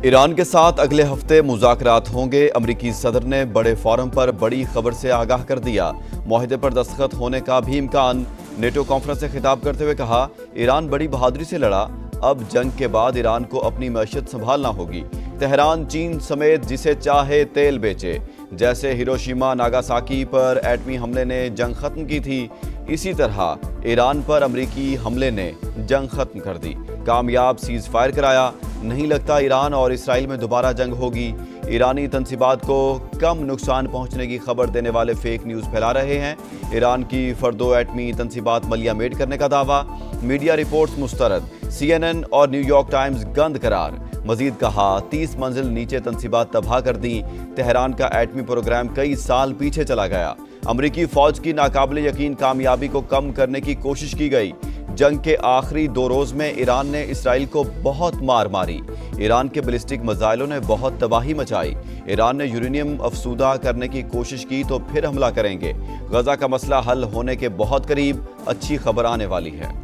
ایران کے ساتھ اگلے ہفتے مذاکرات ہوں گے۔ امریکی صدر نے بڑے فورم پر بڑی خبر سے آگاہ کر دیا۔ معاہدے پر دستخط ہونے کا بھی امکان۔ نیٹو کانفرنس سے خطاب کرتے ہوئے کہا، ایران بڑی بہادری سے لڑا، اب جنگ کے بعد ایران کو اپنی معیشت سنبھالنا ہوگی۔ تہران چین سمیت جسے چاہے تیل بیچے۔ جیسے ہیروشیما ناگاساکی پر ایٹمی حملے نے جنگ ختم کی تھی، اسی طرح ایران پر امریکی حملے نے جنگ ختم کر دی۔ کامیاب سیز فائر کرایا۔ نہیں لگتا ایران اور اسرائیل میں دوبارہ جنگ ہوگی۔ ایرانی تنصیبات کو کم نقصان پہنچنے کی خبر دینے والے فیک نیوز پھیلا رہے ہیں۔ ایران کی فردو ایٹمی تنصیبات ملیہ میٹ کرنے کا دعویٰ۔ میڈیا رپورٹس مسترد۔ CNN اور نیو یارک ٹائمز گند قرار۔ مزید کہا، 30 منزل نیچے تنصیبات تباہ کر دیں۔ تہران کا ایٹمی پروگرام کئی سال پیچھے چلا گیا۔ امریکی فوج کی ناقابل یقین کامیابی کو کم کرنے کی کوشش کی گئی۔ جنگ کے آخری 2 روز میں ایران نے اسرائیل کو بہت مار ماری۔ ایران کے بیلسٹک میزائلوں نے بہت تباہی مچائی۔ ایران نے یورینیم افسودہ کرنے کی کوشش کی تو پھر حملہ کریں گے۔ غزہ کا مسئلہ حل ہونے کے بہت قریب، اچھی خبر آنے والی ہے۔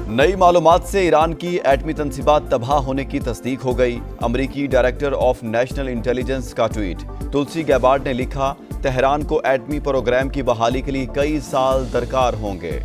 نئی معلومات سے ایران کی ایٹمی تنصیبات تباہ ہونے کی تصدیق ہو گئی۔ امریکی ڈائریکٹر آف نیشنل انٹیلیجنس کا ٹویٹ۔ تلسی گیبارڈ نے لکھا، تہران کو ایٹمی پروگرام کی بحالی کے لیے کئی سال درکار ہوں گے۔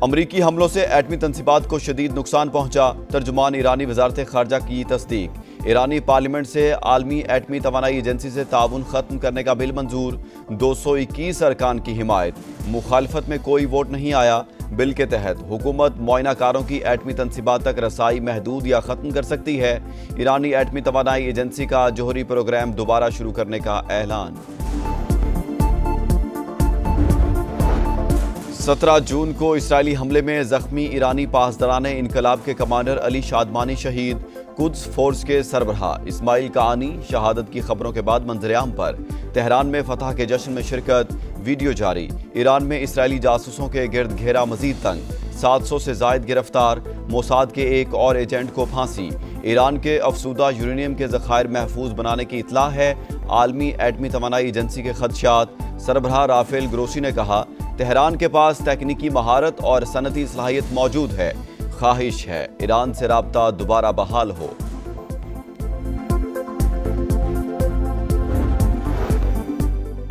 امریکی حملوں سے ایٹمی تنصیبات کو شدید نقصان پہنچا۔ ترجمان ایرانی وزارت خارجہ کی تصدیق۔ ایرانی پارلیمنٹ سے عالمی ایٹمی توانائی ایجنسی سے تعاون ختم کرنے کا بل منظور۔ 221 ارکان کی حمایت۔ مخالفت میں کوئی ووٹ نہیں آیا۔ بل کے تحت حکومت معائنہ کاروں کی ایٹمی تنصیبات تک رسائی محدود یا ختم کر سکتی ہے۔ ایرانی ایٹمی توانائی ایجنسی کا جوہری پروگرام دوبارہ شروع کرنے کا اعلان۔ 17 جون کو اسرائیلی حملے میں زخمی ایرانی پاسداران انقلاب کے کمانڈر علی شادمانی شہید۔ قدس فورس کے سربراہ اسماعیل کاانی شہادت کی خبروں کے بعد منظر عام پر۔ تہران میں فتح کے جشن میں شرکت۔ ویڈیو جاری۔ ایران میں اسرائیلی جاسوسوں کے گرد گھیرا مزید تنگ۔ 700 سے زائد گرفتار۔ موساد کے ایک اور ایجنٹ کو پھانسی۔ ایران کے افسودہ یورینیم کے ذخائر محفوظ بنانے کی اطلاع ہے۔ عالمی ایٹمی توانائی ایجنسی کے خدشات۔ سربراہ رافیل گروسی نے کہا، تہران کے پاس تکنیکی مہارت اور صنعتی صلاحیت موجود ہے۔ خواہش ہے ایران سے رابطہ دوبارہ بحال ہو۔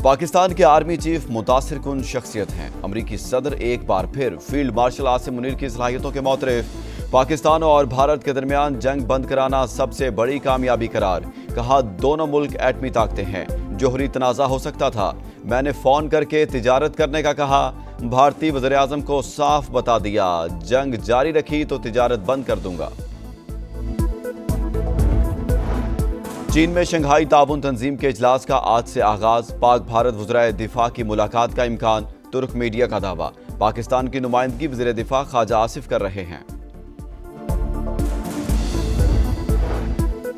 پاکستان کے آرمی چیف متاثر کن شخصیت ہیں۔ امریکی صدر ایک بار پھر فیلڈ مارشل عاصم منیر کی صلاحیتوں کے معترف۔ پاکستان اور بھارت کے درمیان جنگ بند کرانا سب سے بڑی کامیابی قرار۔ کہا، دونوں ملک ایٹمی طاقتیں ہیں، جوہری تنازع ہو سکتا تھا، میں نے فون کر کے تجارت کرنے کا کہا۔ بھارتی وزیراعظم کو صاف بتا دیا، جنگ جاری رکھی تو تجارت بند کر دوں گا۔ چین میں شنگھائی تعاون تنظیم کے اجلاس کا آج سے آغاز۔ پاک بھارت وزرائے دفاع کی ملاقات کا امکان۔ ترک میڈیا کا دعویٰ۔ پاکستان کی نمائندگی وزیر دفاع خواجہ آصف کر رہے ہیں۔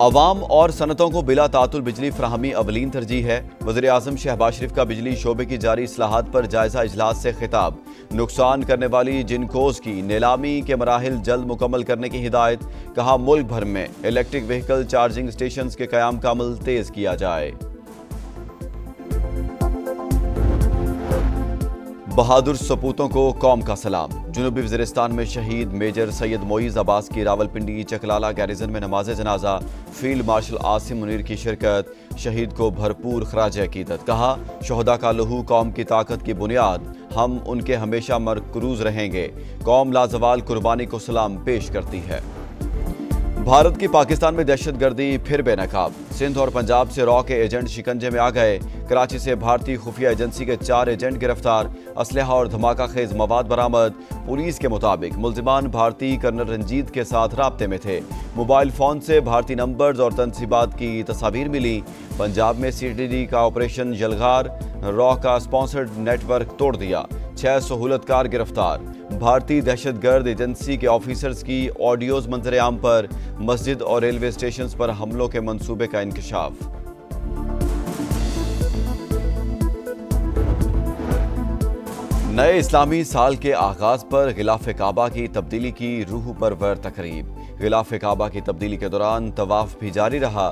عوام اور صنعتوں کو بلا تعطل بجلی فراہمی اولین ترجیح ہے۔ وزیر اعظم شہباز شریف کا بجلی شعبے کی جاری اصلاحات پر جائزہ اجلاس سے خطاب۔ نقصان کرنے والی جنکوز کی نیلامی کے مراحل جلد مکمل کرنے کی ہدایت۔ کہا، ملک بھر میں الیکٹرک وہیکل چارجنگ اسٹیشنز کے قیام کا عمل تیز کیا جائے۔ بہادر سپوتوں کو قوم کا سلام۔ جنوبی وزیرستان میں شہید میجر سید معیز عباس کی راولپنڈی چکلالہ گیریزن میں نماز جنازہ۔ فیلڈ مارشل عاصم منیر کی شرکت۔ شہید کو بھرپور خراج عقیدت۔ کہا، شہداء کا لہو قوم کی طاقت کی بنیاد، ہم ان کے ہمیشہ مرکوز رہیں گے۔ قوم لازوال قربانی کو سلام پیش کرتی ہے۔ بھارت کی پاکستان میں دہشت گردی پھر بے نقاب۔ سندھ اور پنجاب سے را کے ایجنٹ شکنجے میں آ گئے۔ کراچی سے بھارتی خفیہ ایجنسی کے 4 ایجنٹ گرفتار۔ اسلحہ اور دھماکہ خیز مواد برآمد۔ پولیس کے مطابق ملزمان بھارتی کرنل رنجیت کے ساتھ رابطے میں تھے۔ موبائل فون سے بھارتی نمبرز اور تنصیبات کی تصاویر ملی۔ پنجاب میں CTD کا آپریشن یلغار۔ را کا سپانسرڈ نیٹ ورک توڑ دیا۔ 6 سہولت کار گرفتار۔ بھارتی دہشت گرد ایجنسی کے آفیسرز کی آڈیوز منظر عام پر۔ مسجد اور ریلوے اسٹیشنز پر حملوں کے منصوبے کا انکشاف۔ نئے اسلامی سال کے آغاز پر غلاف کعبہ کی تبدیلی کی روح پرور تقریب۔ غلاف کعبہ کی تبدیلی کے دوران طواف بھی جاری رہا۔